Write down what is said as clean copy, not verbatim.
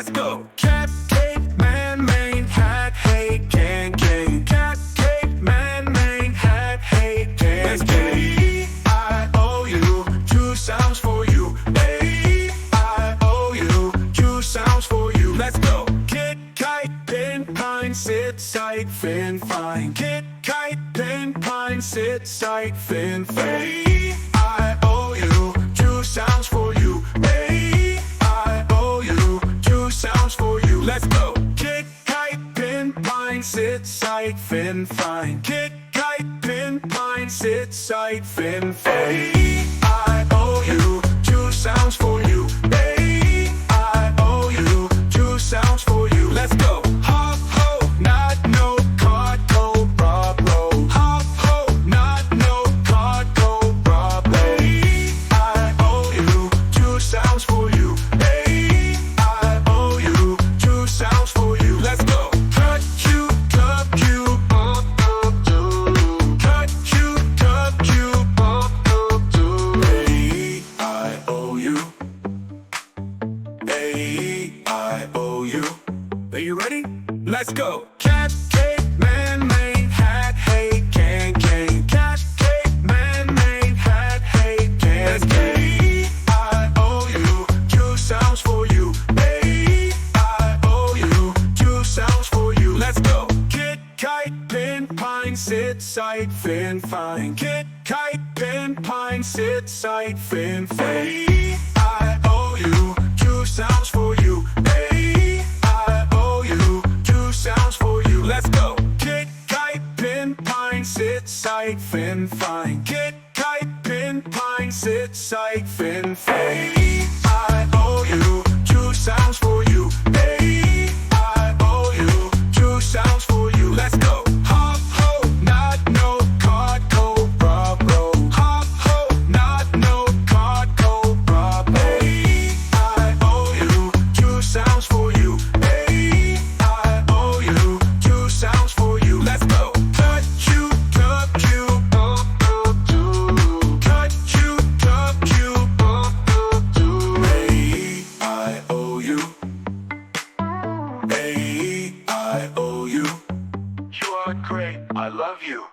Let's go. Cat, cake, man, main, hat, hey, gang, gang. Cat, cake, man, main, hat, hey, gang, let's gang. A-I-O-U, two sounds for you. A-I-O-U, two sounds for you. Let's go. Kit, kite, pin, pine, sit, sight, fin, fine. Kit, kite, pin, pine, sit, sight, fin, fine. A-I-O-U, two sounds for you. A-I-O-U, two sounds for you. Let's go. Kit, kite, pin, pine, sit, sight, fin, fine. Kit, kite, pin, pine, sit, sight, fin, fine. A-I-O-U, two sounds for you. A-I-O-U, two sounds for you. Let's go. Hop, ho, not, no, card, go, rob, roll. Hop, ho, not, no, card, go, rob, roll. A-I-O-U, two sounds for you. A-I-O-U, two sounds for you. Let's go. Cut, Q, club, Q, cut, Q, club, Q, A-I-O-U, A-I-O-U. Are you ready? Let's go. Cat, cake, man, main, hat, hey, gang, gang. Cat, cake, man, main, hat, hey, gang, gang. A-I-O-U, two sounds for you. A-I-O-U, two sounds for you. Let's go. Kit, kite, pin, pine, sit, sight, fin, fine. Kit, kite, pin, pine, sit, sight, fin, fine. A-I-O-U, two sounds for you. A-I-O-U, two sounds for you. Let's go. Kit, kite, pin, pine, sit, sight, fin, fine. Kit, kite, pin, pine, sit, sight, fin, fine. A-I-O-U, two sounds for you. A-I-O-U, two sounds for you. Let's go. Hop, ho, not, no, card, go, rob, roll. Hop, ho, not, no, card, go, rob, roll. A-I-O-U, two sounds for you. A-I-O-U, two sounds for you. Let's go. Cut, Q, club, Q, cut, Q, club, Q, A-I-O-U, A-I-O-U. You are great. I love you.